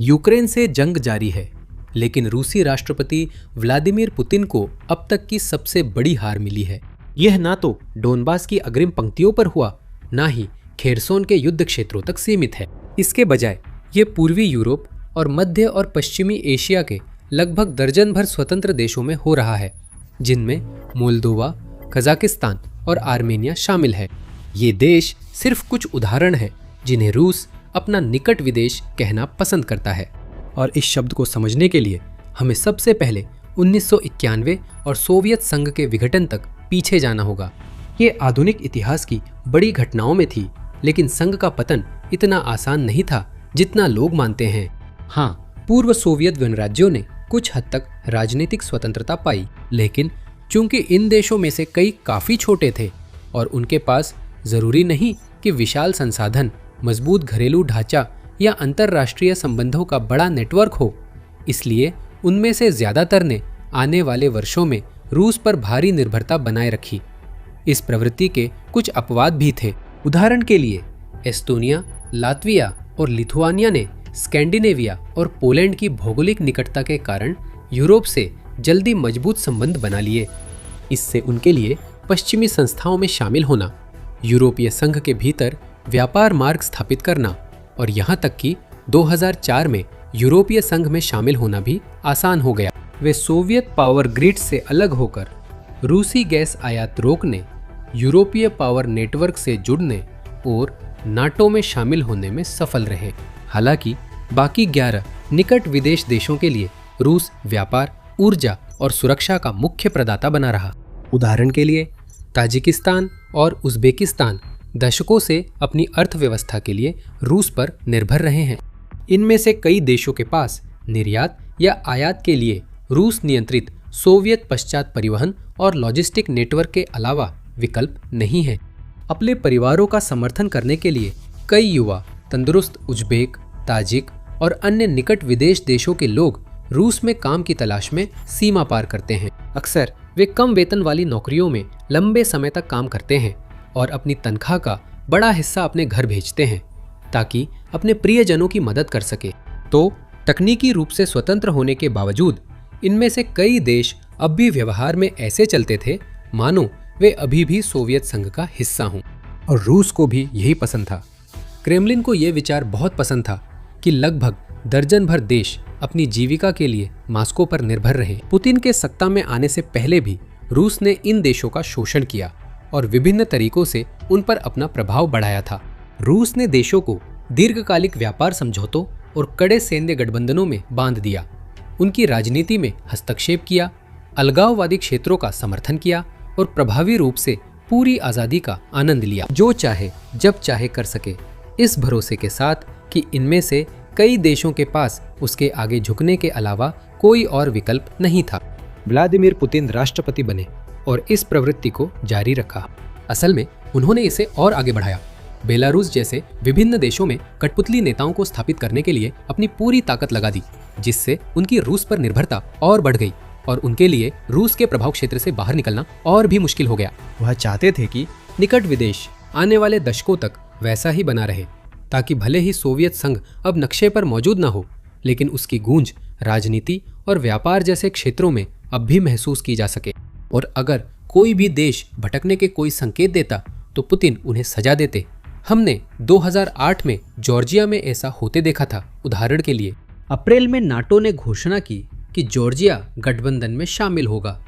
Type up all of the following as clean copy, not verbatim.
Ukraine से जंग जारी है, लेकिन रूसी राष्ट्रपति व्लादिमीर पुतिन को अब तक की सबसे बड़ी हार मिली है। यह ना तो डोनबास की अग्रिम पंक्तियों पर हुआ, ना ही खेरसोन के युद्ध क्षेत्रों तक सीमित है। इसके बजाय ये पूर्वी यूरोप और मध्य और पश्चिमी एशिया के लगभग दर्जन भर स्वतंत्र देशों में हो रहा है, जिनमें मोल्दोवा, कजाकिस्तान और आर्मेनिया शामिल है। ये देश सिर्फ कुछ उदाहरण हैं जिन्हें रूस अपना निकट विदेश कहना पसंद करता है। और इस शब्द को समझने के लिए हमें सबसे पहले 1991 और सोवियत संघ के विघटन तक पीछे जाना होगा। ये आधुनिक इतिहास की बड़ी घटनाओं में थी, लेकिन संघ का पतन इतना आसान नहीं था जितना लोग मानते हैं। हाँ, पूर्व सोवियत गणराज्यों ने कुछ हद तक राजनीतिक स्वतंत्रता पाई, लेकिन चूंकि इन देशों में से कई काफी छोटे थे और उनके पास जरूरी नहीं कि विशाल संसाधन, मजबूत घरेलू ढांचा या अंतर्राष्ट्रीय संबंधों का बड़ा नेटवर्क हो, इसलिए उनमें से ज्यादातर ने आने वाले वर्षों में रूस पर भारी निर्भरता बनाए रखी। इस प्रवृत्ति के कुछ अपवाद भी थे। उदाहरण के लिए एस्तोनिया, लातविया और लिथुआनिया ने स्कैंडिनेविया और पोलैंड की भौगोलिक निकटता के कारण यूरोप से जल्दी मजबूत संबंध बना लिए। इससे उनके लिए पश्चिमी संस्थाओं में शामिल होना, यूरोपीय संघ के भीतर व्यापार मार्ग स्थापित करना और यहाँ तक कि 2004 में यूरोपीय संघ में शामिल होना भी आसान हो गया। वे सोवियत पावर ग्रिड से अलग होकर रूसी गैस आयात रोकने, यूरोपीय पावर नेटवर्क से जुड़ने और नाटो में शामिल होने में सफल रहे। हालांकि बाकी 11 निकट विदेश देशों के लिए रूस व्यापार, ऊर्जा और सुरक्षा का मुख्य प्रदाता बना रहा। उदाहरण के लिए ताजिकिस्तान और उज़्बेकिस्तान दशकों से अपनी अर्थव्यवस्था के लिए रूस पर निर्भर रहे हैं। इनमें से कई देशों के पास निर्यात या आयात के लिए रूस नियंत्रित सोवियत पश्चात परिवहन और लॉजिस्टिक नेटवर्क के अलावा विकल्प नहीं है। अपने परिवारों का समर्थन करने के लिए कई युवा तंदुरुस्त उज़्बेक, ताजिक और अन्य निकट विदेश देशों के लोग रूस में काम की तलाश में सीमा पार करते हैं। अक्सर वे कम वेतन वाली नौकरियों में लंबे समय तक काम करते हैं और अपनी तनख्वाह का बड़ा हिस्सा अपने घर भेजते हैं ताकि अपने प्रियजनों की मदद कर सके। तो तकनीकी रूप से स्वतंत्र होने के बावजूद इनमें से कई देश अब भी व्यवहार में ऐसे चलते थे मानो वे अभी भी सोवियत संघ का हिस्सा हों। और रूस को भी यही पसंद था। क्रेमलिन को यह विचार बहुत पसंद था कि लगभग दर्जन भर देश अपनी जीविका के लिए मॉस्को पर निर्भर रहे। पुतिन के सत्ता में आने से पहले भी रूस ने इन देशों का शोषण किया और विभिन्न तरीकों से उन पर अपना प्रभाव बढ़ाया था। रूस ने देशों को दीर्घकालिक व्यापार समझौतों और कड़े सैन्य गठबंधनों में बांध दिया, उनकी राजनीति में हस्तक्षेप किया, अलगाववादी क्षेत्रों का समर्थन किया और प्रभावी रूप से पूरी आज़ादी का आनंद लिया, जो चाहे जब चाहे कर सके, इस भरोसे के साथ कि इनमें से कई देशों के पास उसके आगे झुकने के अलावा कोई और विकल्प नहीं था। व्लादिमीर पुतिन राष्ट्रपति बने और इस प्रवृत्ति को जारी रखा। असल में उन्होंने इसे और आगे बढ़ाया। बेलारूस जैसे विभिन्न देशों में कठपुतली नेताओं को स्थापित करने के लिए अपनी पूरी ताकत लगा दी, जिससे उनकी रूस पर निर्भरता और बढ़ गई और उनके लिए रूस के प्रभाव क्षेत्र से बाहर निकलना और भी मुश्किल हो गया। वह चाहते थे कि निकट विदेश आने वाले दशकों तक वैसा ही बना रहे, ताकि भले ही सोवियत संघ अब नक्शे पर मौजूद न हो, लेकिन उसकी गूंज राजनीति और व्यापार जैसे क्षेत्रों में अब भी महसूस की जा सके। और अगर कोई भी देश भटकने के कोई संकेत देता तो पुतिन उन्हें सजा देते। हमने 2008 में जॉर्जिया में ऐसा होते देखा था। उदाहरण के लिए अप्रैल में नाटो ने घोषणा की कि जॉर्जिया गठबंधन में शामिल होगा,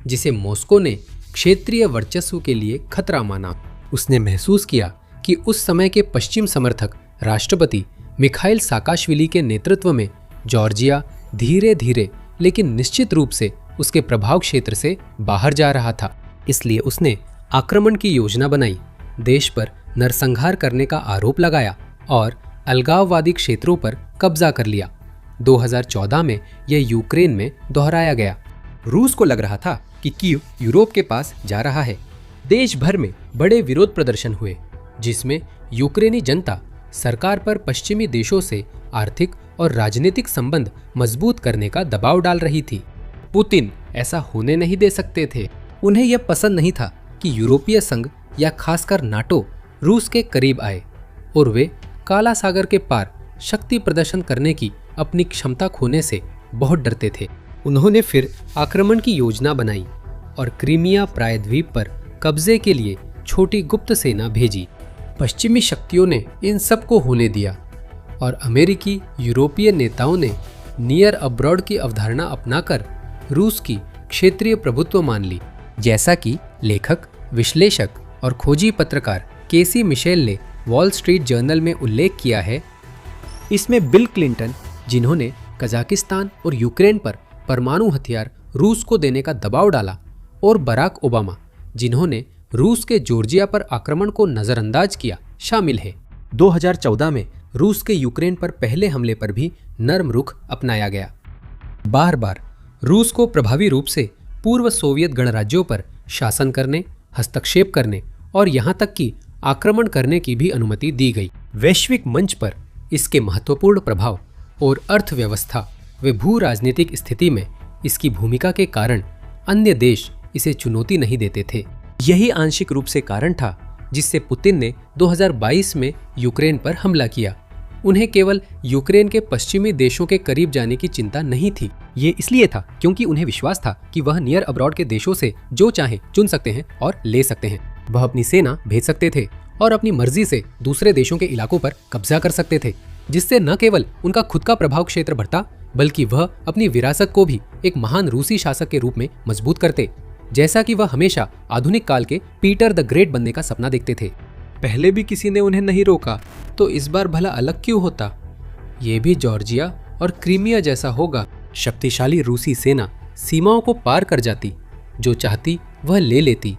जिसे मॉस्को ने क्षेत्रीय वर्चस्व के लिए खतरा माना। उसने महसूस किया कि उस समय के पश्चिम समर्थक राष्ट्रपति मिखाइल साकाशविली के नेतृत्व में जॉर्जिया धीरे धीरे लेकिन निश्चित रूप से उसके प्रभाव क्षेत्र से बाहर जा रहा था। इसलिए उसने आक्रमण की योजना बनाई, देश पर नरसंहार करने का आरोप लगाया और अलगाववादी क्षेत्रों पर कब्जा कर लिया। 2014 में यह यूक्रेन में दोहराया गया। रूस को लग रहा था कि कीव यूरोप के पास जा रहा है। देश भर में बड़े विरोध प्रदर्शन हुए, जिसमें यूक्रेनी जनता सरकार पर पश्चिमी देशों से आर्थिक और राजनीतिक संबंध मजबूत करने का दबाव डाल रही थी। पुतिन ऐसा होने नहीं दे सकते थे। उन्हें यह पसंद नहीं था कि यूरोपीय संघ या खासकर नाटो रूस के करीब आए और वे काला सागर के पार शक्ति प्रदर्शन करने की अपनी क्षमता खोने से बहुत डरते थे। उन्होंने फिर आक्रमण की योजना बनाई और क्रीमिया प्रायद्वीप पर कब्जे के लिए छोटी गुप्त सेना भेजी। पश्चिमी शक्तियों ने इन सब को होने दिया और अमेरिकी यूरोपीय नेताओं ने नियर अब्रॉड की अवधारणा अपनाकर रूस की क्षेत्रीय प्रभुत्व मान ली। जैसा कि लेखक, विश्लेषक और खोजी पत्रकार केसी मिशेल ने वॉल स्ट्रीट जर्नल में उल्लेख किया है, इसमें बिल क्लिंटन, जिन्होंने कजाकिस्तान और यूक्रेन पर परमाणु हथियार रूस को देने का दबाव डाला, और बराक ओबामा, जिन्होंने रूस के जॉर्जिया पर आक्रमण को नजरअंदाज किया, शामिल है। 2014 में रूस के यूक्रेन पर पहले हमले पर भी नर्म रुख अपनाया गया। बार बार रूस को प्रभावी रूप से पूर्व सोवियत गणराज्यों पर शासन करने, हस्तक्षेप करने और यहाँ तक कि आक्रमण करने की भी अनुमति दी गई। वैश्विक मंच पर इसके महत्वपूर्ण प्रभाव और अर्थव्यवस्था व भू राजनीतिक स्थिति में इसकी भूमिका के कारण अन्य देश इसे चुनौती नहीं देते थे। यही आंशिक रूप से कारण था जिससे पुतिन ने 2022 में यूक्रेन पर हमला किया। उन्हें केवल यूक्रेन के पश्चिमी देशों के करीब जाने की चिंता नहीं थी। ये इसलिए था क्योंकि उन्हें विश्वास था कि वह नियर अब्रॉड के देशों से जो चाहे चुन सकते हैं और ले सकते हैं। वह अपनी सेना भेज सकते थे और अपनी मर्जी से दूसरे देशों के इलाकों पर कब्जा कर सकते थे, जिससे न केवल उनका खुद का प्रभाव क्षेत्र बढ़ता, बल्कि वह अपनी विरासत को भी एक महान रूसी शासक के रूप में मजबूत करते, जैसा कि वह हमेशा आधुनिक काल के पीटर द ग्रेट बनने का सपना देखते थे। पहले भी किसी ने उन्हें नहीं रोका, तो इस बार भला अलग क्यों होता? ये भी जॉर्जिया और क्रीमिया जैसा होगा। शक्तिशाली रूसी सेना सीमाओं को पार कर जाती, जो चाहती वह ले लेती,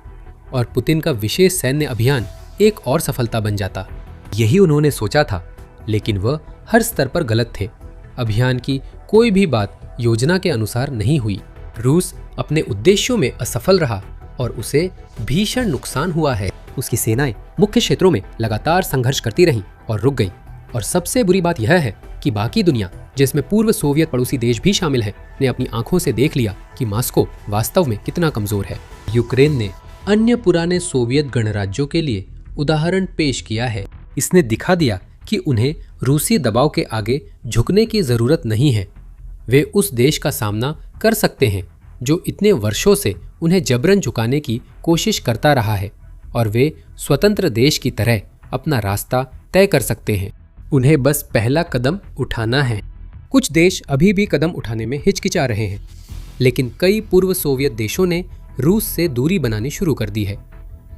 और पुतिन का विशेष सैन्य अभियान एक और सफलता बन जाता। यही उन्होंने सोचा था, लेकिन वह हर स्तर पर गलत थे। अभियान की कोई भी बात योजना के अनुसार नहीं हुई। रूस अपने उद्देश्यों में असफल रहा और उसे भीषण नुकसान हुआ है। उसकी सेनाएं मुख्य क्षेत्रों में लगातार संघर्ष करती रहीं और रुक गईं। और सबसे बुरी बात यह है कि बाकी दुनिया, जिसमें पूर्व सोवियत पड़ोसी देश भी शामिल हैं, ने अपनी आंखों से देख लिया कि मॉस्को वास्तव में कितना कमजोर है। यूक्रेन ने अन्य पुराने सोवियत गणराज्यों के लिए उदाहरण पेश किया है। इसने दिखा दिया कि उन्हें रूसी दबाव के आगे झुकने की जरूरत नहीं है। वे उस देश का सामना कर सकते हैं जो इतने वर्षों से उन्हें जबरन झुकाने की कोशिश करता रहा है, और वे स्वतंत्र देश की तरह अपना रास्ता तय कर सकते हैं। उन्हें बस पहला कदम उठाना है। कुछ देश अभी भी कदम उठाने में हिचकिचा रहे हैं, लेकिन कई पूर्व सोवियत देशों ने रूस से दूरी बनानी शुरू कर दी है,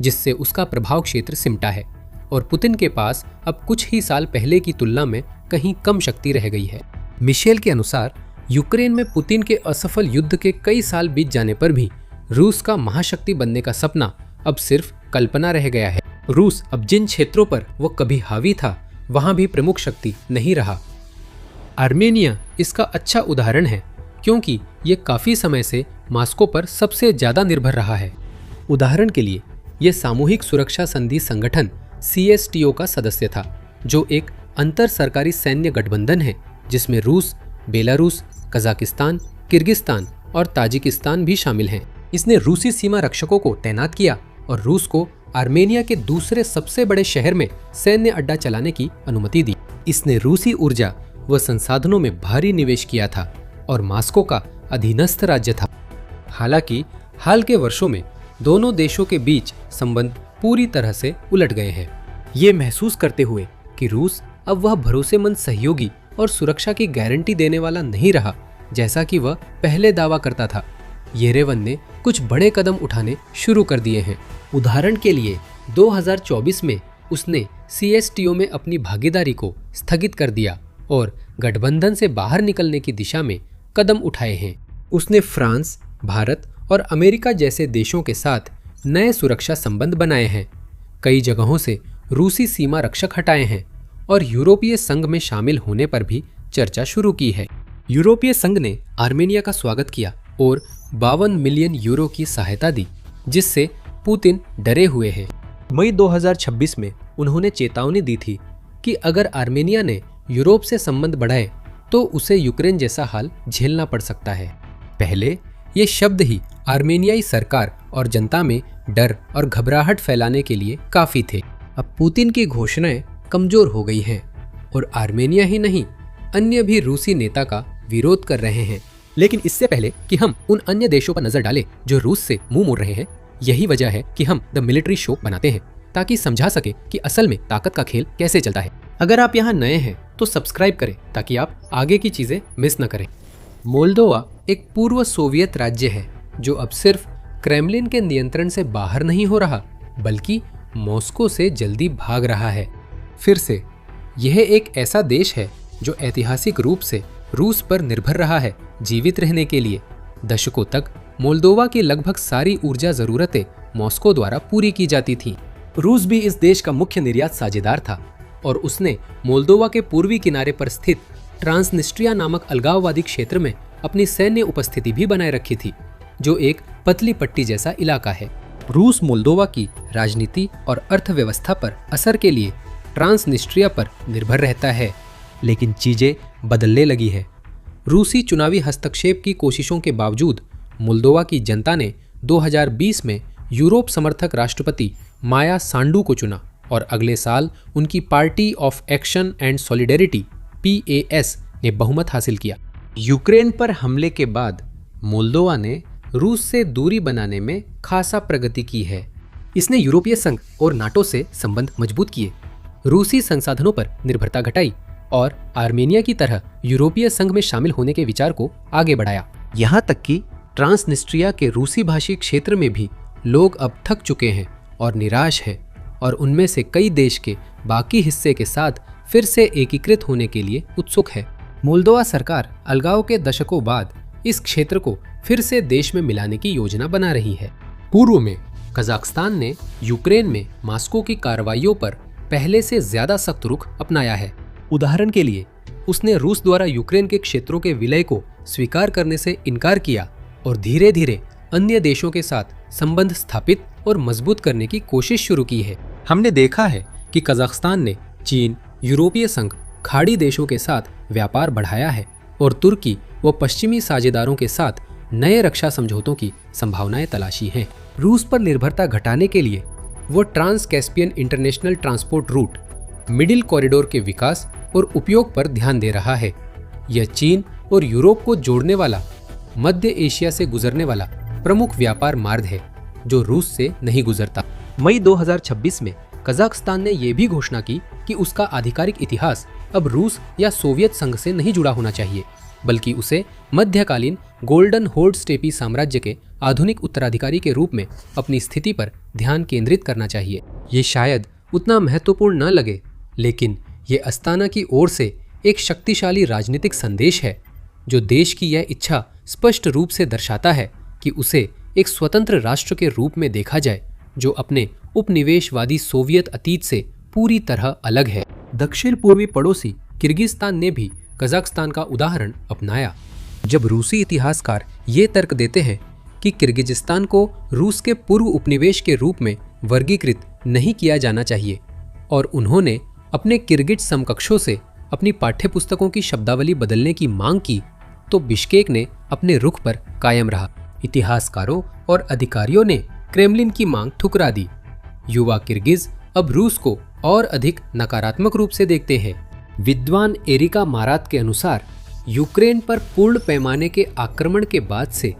जिससे उसका प्रभाव क्षेत्र सिमटा है और पुतिन के पास अब कुछ ही साल पहले की तुलना में कहीं कम शक्ति रह गई है। मिशेल के अनुसार यूक्रेन में पुतिन के असफल युद्ध के कई साल बीत जाने पर भी रूस का महाशक्ति बनने का सपना अब सिर्फ कल्पना रह गया है। रूस अब जिन क्षेत्रों पर वो कभी हावी था, वहां भी प्रमुख शक्ति नहीं रहा। आर्मेनिया इसका अच्छा उदाहरण है, क्योंकि ये काफी समय से मॉस्को पर सबसे ज्यादा निर्भर रहा है। उदाहरण के लिए, ये सामूहिक सुरक्षा संधि संगठन CSTO का सदस्य था, जो एक अंतर सरकारी सैन्य गठबंधन है जिसमें रूस, बेलारूस, कजाकिस्तान, किर्गिस्तान और ताजिकिस्तान भी शामिल हैं। इसने रूसी सीमा रक्षकों को तैनात किया और रूस को आर्मेनिया के दूसरे सबसे बड़े शहर में सैन्य अड्डा चलाने की अनुमति दी। इसने रूसी ऊर्जा व संसाधनों में भारी निवेश किया था और मॉस्को का अधीनस्थ राज्य था। हालांकि हाल के वर्षों में दोनों देशों के बीच संबंध पूरी तरह से उलट गए हैं। ये महसूस करते हुए कि रूस अब वह भरोसेमंद सहयोगी और सुरक्षा की गारंटी देने वाला नहीं रहा, जैसा कि वह पहले दावा करता था, येरेवन ने कुछ बड़े कदम उठाने शुरू कर दिए हैं। उदाहरण के लिए 2024 में उसने CSTO में अपनी भागीदारी को स्थगित कर दिया और गठबंधन से बाहर निकलने की दिशा में कदम उठाए हैं। उसने फ्रांस, भारत और अमेरिका जैसे देशों के साथ नए सुरक्षा संबंध बनाए हैं, कई जगहों से रूसी सीमा रक्षक हटाए हैं और यूरोपीय संघ में शामिल होने पर भी चर्चा शुरू की है। यूरोपीय संघ ने आर्मेनिया का स्वागत किया और 52 मिलियन यूरो की सहायता दी, जिससे पुतिन डरे हुए हैं। मई 2026 में उन्होंने चेतावनी दी थी कि अगर आर्मेनिया ने यूरोप से संबंध बढ़ाए तो उसे यूक्रेन जैसा हाल झेलना पड़ सकता है। पहले ये शब्द ही आर्मेनियाई सरकार और जनता में डर और घबराहट फैलाने के लिए काफी थे। अब पुतिन की घोषणाएं कमजोर हो गई हैं और आर्मेनिया ही नहीं, अन्य भी रूसी नेता का विरोध कर रहे हैं। लेकिन इससे पहले कि हम उन अन्य देशों पर नजर डालें जो रूस से मुंह मोड़ रहे हैं, यही वजह है कि हम द मिलिट्री शो बनाते हैं, ताकि समझा सके कि असल में ताकत का खेल कैसे चलता है। अगर आप यहाँ नए हैं तो सब्सक्राइब करें ताकि आप आगे की चीजें मिस न करें। मोल्दोवा एक पूर्व सोवियत राज्य है जो अब सिर्फ क्रेमलिन के नियंत्रण से बाहर नहीं हो रहा, बल्कि मॉस्को से जल्दी भाग रहा है। फिर से यह एक ऐसा देश है जो ऐतिहासिक रूप से रूस पर निर्भर रहा है जीवित रहने के लिए। दशकों तक मोल्दोवा की लगभग सारी ऊर्जा जरूरतें मॉस्को द्वारा पूरी की जाती थीं। रूस भी इस देश का मुख्य निर्यात साझेदार था और उसने मोल्दोवा के पूर्वी किनारे पर स्थित ट्रांसनिस्ट्रिया नामक अलगाववादी क्षेत्र में अपनी सैन्य उपस्थिति भी बनाए रखी थी, जो एक पतली पट्टी जैसा इलाका है। रूस मोल्दोवा की राजनीति और अर्थव्यवस्था पर असर के लिए ट्रांसनिस्ट्रिया पर निर्भर रहता है, लेकिन चीजें बदलने लगी है। रूसी चुनावी हस्तक्षेप की कोशिशों के बावजूद मोल्दोवा की जनता ने 2020 में यूरोप समर्थक राष्ट्रपति माया सांडू को चुना और अगले साल उनकी party of action and solidarity PAS ने बहुमत हासिल किया। यूक्रेन पर हमले के बाद मोल्दोवा ने रूस से दूरी बनाने में खासा प्रगति की है। इसने यूरोपीय संघ और नाटो से संबंध मजबूत किए, रूसी संसाधनों पर निर्भरता घटाई और आर्मेनिया की तरह यूरोपीय संघ में शामिल होने के विचार को आगे बढ़ाया। यहाँ तक कि ट्रांसनिस्ट्रिया के रूसी भाषी क्षेत्र में भी लोग अब थक चुके हैं और निराश है, और उनमें से कई देश के बाकी हिस्से के साथ फिर से एकीकृत होने के लिए उत्सुक है। मोल्दोवा सरकार अलगाव के दशकों बाद इस क्षेत्र को फिर से देश में मिलाने की योजना बना रही है। पूर्व में कजाकिस्तान ने यूक्रेन में मॉस्को की कार्रवाइयों पर पहले से ज्यादा सख्त रुख अपनाया है। उदाहरण के लिए उसने रूस द्वारा यूक्रेन के क्षेत्रों के विलय को स्वीकार करने से इनकार किया और धीरे धीरे अन्य देशों के साथ संबंध स्थापित और मजबूत करने की कोशिश शुरू की है। हमने देखा है कि कजाकिस्तान ने चीन, यूरोपीय संघ, खाड़ी देशों के साथ व्यापार बढ़ाया है और तुर्की व पश्चिमी साझेदारों के साथ नए रक्षा समझौतों की संभावनाएं तलाशी हैं। रूस पर निर्भरता घटाने के लिए वो trans Caspian international transport route, middle corridor के विकास और उपयोग पर ध्यान दे रहा है। यह चीन और यूरोप को जोड़ने वाला, मध्य एशिया से गुजरने वाला प्रमुख व्यापार मार्ग है जो रूस से नहीं गुजरता। मई 2026 में कजाकिस्तान ने यह भी घोषणा की कि उसका आधिकारिक इतिहास अब रूस या सोवियत संघ से नहीं जुड़ा होना चाहिए, बल्कि उसे मध्यकालीन गोल्डन होर्ड स्टेपी साम्राज्य के आधुनिक उत्तराधिकारी के रूप में अपनी स्थिति पर ध्यान केंद्रित करना चाहिए। ये शायद उतना महत्वपूर्ण न लगे, लेकिन ये अस्ताना की ओर से एक शक्तिशाली राजनीतिक संदेश है जो देश की यह इच्छा स्पष्ट रूप से दर्शाता है कि उसे एक स्वतंत्र राष्ट्र के रूप में देखा जाए जो अपने उपनिवेशवादी सोवियत अतीत से पूरी तरह अलग है। दक्षिण पूर्वी पड़ोसी किर्गिस्तान ने भी कजाकिस्तान का उदाहरण अपनाया। जब रूसी इतिहासकार ये तर्क देते हैं कि किर्गिजिस्तान को रूस के पूर्व उपनिवेश के रूप में वर्गीकृत नहीं किया जाना चाहिए और उन्होंने अपने किर्गिज समकक्षों से अपनी पाठ्यपुस्तकों की शब्दावली बदलने की मांग की, तो बिश्केक ने अपने रुख पर कायम रहा। इतिहासकारों और अधिकारियों ने क्रेमलिन की मांग ठुकरा दी। युवा किर्गिज अब रूस को और अधिक नकारात्मक रूप से देखते हैं। विद्वान एरिका मारात के अनुसार यूक्रेन पर पूर्ण पैमाने के आक्रमण के बाद से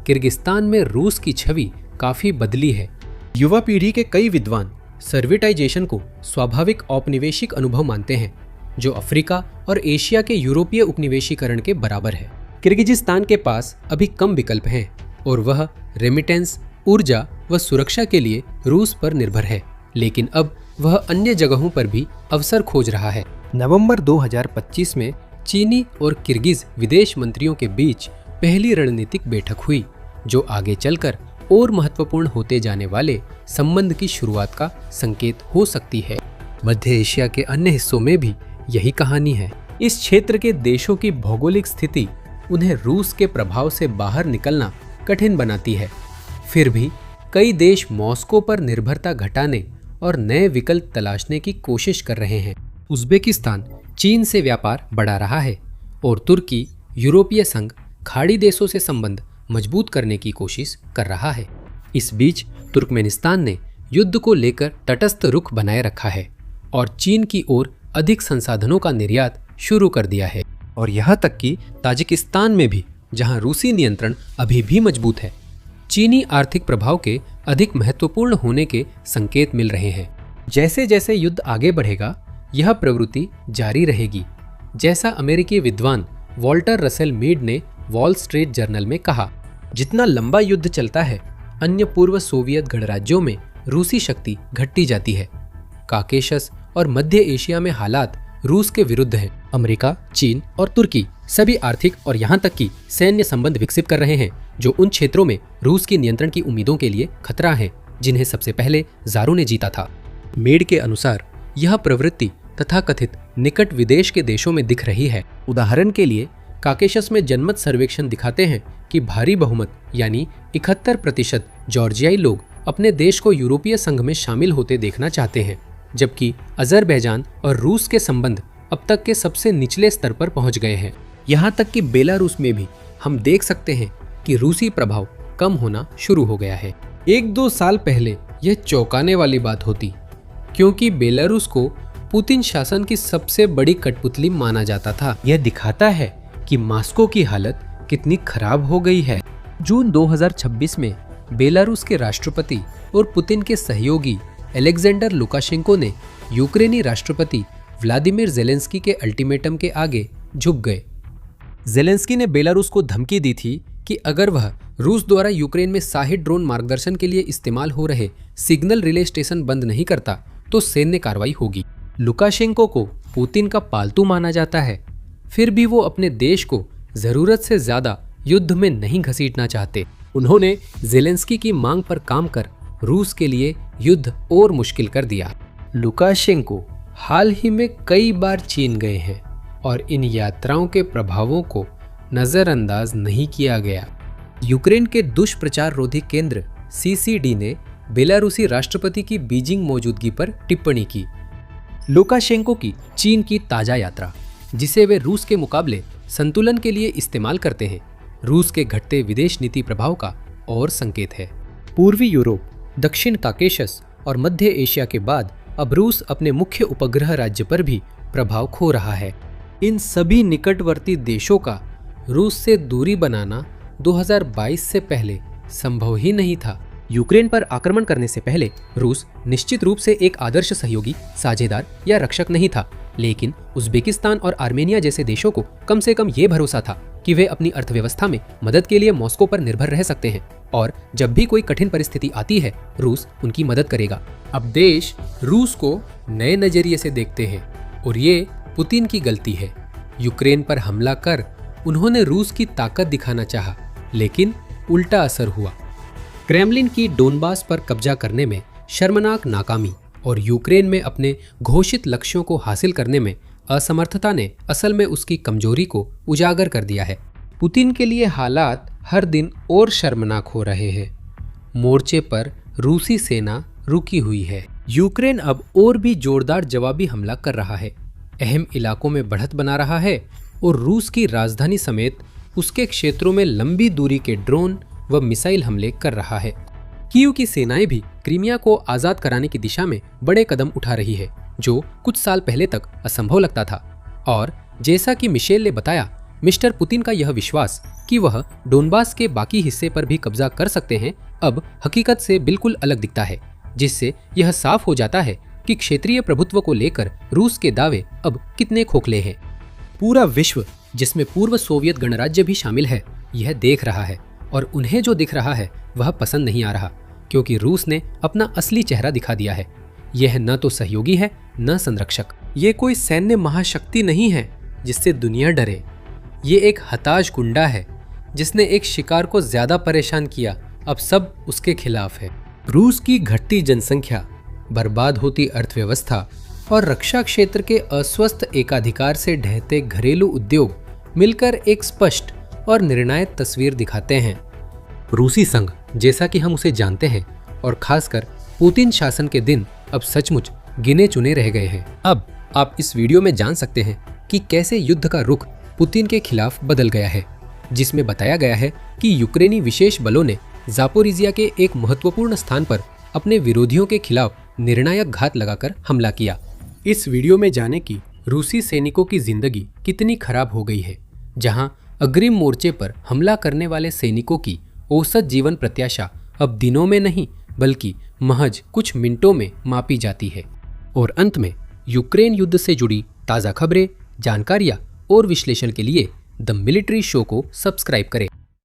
किर्गिस्तान में रूस की छवि काफी बदली है। युवा पीढ़ी के कई विद्वान सर्विटाइजेशन को स्वाभाविक औपनिवेशिक अनुभव मानते हैं जो अफ्रीका और एशिया के यूरोपीय उपनिवेशीकरण के बराबर है। किर्गिजिस्तान के पास अभी कम विकल्प हैं और वह रेमिटेंस, ऊर्जा व सुरक्षा के लिए रूस पर निर्भर है, लेकिन अब वह अन्य जगहों पर भी अवसर खोज रहा है। नवंबर 2025 में चीनी और किर्गिज विदेश मंत्रियों के बीच पहली रणनीतिक बैठक हुई जो आगे चलकर और महत्वपूर्ण होते जाने वाले संबंध की शुरुआत का संकेत हो सकती है। मध्य एशिया के अन्य हिस्सों में भी यही कहानी है। इस क्षेत्र के देशों की भौगोलिक स्थिति उन्हें रूस के प्रभाव से बाहर निकलना कठिन बनाती है। फिर भी कई देश मॉस्को पर निर्भरता घटाने और नए विकल्प तलाशने की कोशिश कर रहे हैं। उज़्बेकिस्तान चीन से व्यापार बढ़ा रहा है और तुर्की यूरोपीय संघ खाड़ी देशों से संबंध मजबूत करने की कोशिश कर रहा है। इस बीच तुर्कमेनिस्तान ने युद्ध को लेकर तटस्थ रुख बनाए रखा है और चीन की ओर अधिक संसाधनों का निर्यात शुरू कर दिया है। और यहाँ तक कि ताजिकिस्तान में भी, जहाँ रूसी नियंत्रण अभी भी मजबूत है, चीनी आर्थिक प्रभाव के अधिक महत्वपूर्ण होने के संकेत मिल रहे हैं। जैसे जैसे युद्ध आगे बढ़ेगा, यह प्रवृत्ति जारी रहेगी। जैसा अमेरिकी विद्वान वॉल्टर रसेल मीड ने वॉल स्ट्रीट जर्नल में कहा, जितना लंबा युद्ध चलता है, अन्य पूर्व सोवियत गणराज्यों में रूसी शक्ति घटती जाती है। काकेशस और मध्य एशिया में हालात रूस के विरुद्ध हैं। अमेरिका, चीन और तुर्की सभी आर्थिक और यहाँ तक कि सैन्य संबंध विकसित कर रहे हैं, जो उन क्षेत्रों में रूस की नियंत्रण की उम्मीदों के लिए खतरा है जिन्हें सबसे पहले ज़ारों ने जीता था। मेड के अनुसार यह प्रवृत्ति तथाकथित निकट विदेश के देशों में दिख रही है। उदाहरण के लिए काकेशस में जनमत सर्वेक्षण दिखाते हैं कि भारी बहुमत यानी 71% जॉर्जियाई लोग अपने देश को यूरोपीय संघ में शामिल होते देखना चाहते हैं, जबकि अजरबैजान और रूस के संबंध अब तक के सबसे निचले स्तर पर पहुंच गए हैं। यहाँ तक कि बेलारूस में भी हम देख सकते हैं कि रूसी प्रभाव कम होना शुरू हो गया है। 1-2 साल पहले यह चौंकाने वाली बात होती, क्योंकि बेलारूस को पुतिन शासन की सबसे बड़ी कठपुतली माना जाता था। यह दिखाता है कि मॉस्को की हालत कितनी खराब हो गई है। जून 2026 में बेलारूस के राष्ट्रपति और पुतिन के सहयोगी अलेक्जेंडर लुकाशेंको ने यूक्रेनी राष्ट्रपति व्लादिमीर जेलेंस्की के अल्टीमेटम के आगे झुक गए। जेलेंस्की ने बेलारूस को धमकी दी थी कि अगर वह रूस द्वारा यूक्रेन में शाही ड्रोन मार्गदर्शन के लिए इस्तेमाल हो रहे सिग्नल रिले स्टेशन बंद नहीं करता तो सैन्य कार्रवाई होगी। लुकाशेंको को पुतिन का पालतू माना जाता है, फिर भी वो अपने देश को जरूरत से ज्यादा युद्ध में नहीं घसीटना चाहते। उन्होंने जेलेंस्की की मांग पर काम कर रूस के लिए युद्ध और मुश्किल कर दिया। लुकाशेंको हाल ही में कई बार चीन गए हैं और इन यात्राओं के प्रभावों को नजरअंदाज नहीं किया गया। यूक्रेन के दुष्प्रचार रोधी केंद्र CCD ने बेलारूसी राष्ट्रपति की बीजिंग मौजूदगी पर टिप्पणी की। लुकाशेंको की चीन की ताजा यात्रा, जिसे वे रूस के मुकाबले संतुलन के लिए इस्तेमाल करते हैं, रूस के घटते विदेश नीति प्रभाव का और संकेत है। पूर्वी यूरोप, दक्षिण काकेशस और मध्य एशिया के बाद अब रूस अपने मुख्य उपग्रह राज्य पर भी प्रभाव खो रहा है। इन सभी निकटवर्ती देशों का रूस से दूरी बनाना 2022 से पहले संभव ही नहीं था। यूक्रेन पर आक्रमण करने से पहले रूस निश्चित रूप से एक आदर्श सहयोगी, साझेदार या रक्षक नहीं था, लेकिन उज़्बेकिस्तान और आर्मेनिया जैसे देशों को कम से कम ये भरोसा था कि वे अपनी अर्थव्यवस्था में मदद के लिए मॉस्को पर निर्भर रह सकते हैं और जब भी कोई कठिन परिस्थिति आती है, रूस उनकी मदद करेगा। अब देश रूस को नए नजरिए से देखते हैं और ये पुतिन की गलती है। यूक्रेन पर हमला कर उन्होंने रूस की ताकत दिखाना चाहा, लेकिन उल्टा असर हुआ। क्रेमलिन की डोनबास पर कब्जा करने में शर्मनाक नाकामी और यूक्रेन में अपने घोषित लक्ष्यों को हासिल करने में असमर्थता ने असल में उसकी कमजोरी को उजागर कर दिया है। पुतिन के लिए हालात हर दिन और शर्मनाक हो रहे हैं। मोर्चे पर रूसी सेना रुकी हुई है। यूक्रेन अब और भी जोरदार जवाबी हमला कर रहा है, अहम इलाकों में बढ़त बना रहा है और रूस की राजधानी समेत उसके क्षेत्रों में लंबी दूरी के ड्रोन व मिसाइल हमले कर रहा है। कीव की सेनाएं भी क्रीमिया को आज़ाद कराने की दिशा में बड़े कदम उठा रही है, जो कुछ साल पहले तक असंभव लगता था। और जैसा कि मिशेल ने बताया, मिस्टर पुतिन का यह विश्वास कि वह डोनबास के बाकी हिस्से पर भी कब्जा कर सकते हैं अब हकीकत से बिल्कुल अलग दिखता है, जिससे यह साफ हो जाता है कि क्षेत्रीय प्रभुत्व को लेकर रूस के दावे अब कितने खोखले हैं। पूरा विश्व, जिसमें पूर्व सोवियत गणराज्य भी शामिल है, यह देख रहा है और उन्हें जो दिख रहा है वह पसंद नहीं आ रहा, क्योंकि रूस ने अपना असली चेहरा दिखा दिया है। यह न तो सहयोगी है न संरक्षक। ये कोई सैन्य महाशक्ति नहीं है जिससे दुनिया डरे। ये एक हताश गुंडा है जिसने एक शिकार को ज्यादा परेशान किया, अब सब उसके खिलाफ है। रूस की घटती जनसंख्या, बर्बाद होती अर्थव्यवस्था और रक्षा क्षेत्र के अस्वस्थ एकाधिकार से ढहते घरेलू उद्योग मिलकर एक स्पष्ट और निर्णायक तस्वीर दिखाते हैं। रूसी संघ, जैसा कि हम उसे जानते हैं, और खासकर पुतिन शासन के दिन अब सचमुच गिने चुने रह गए हैं। अब आप इस वीडियो में जान सकते हैं कि कैसे युद्ध का रुख पुतिन के खिलाफ बदल गया है, जिसमें बताया गया है कि यूक्रेनी विशेष बलों ने जापोरिजिया के एक महत्वपूर्ण स्थान पर अपने विरोधियों के खिलाफ निर्णायक घात लगाकर हमला किया। इस वीडियो में जाने की रूसी सैनिकों की जिंदगी कितनी खराब हो गई है, जहां अग्रिम मोर्चे पर हमला करने वाले सैनिकों की औसत जीवन प्रत्याशा अब दिनों में नहीं बल्कि महज कुछ मिनटों में मापी जाती है। और अंत में यूक्रेन युद्ध से जुड़ी ताज़ा खबरें, जानकारियां और विश्लेषण के लिए द मिलिट्री शो को सब्सक्राइब करें।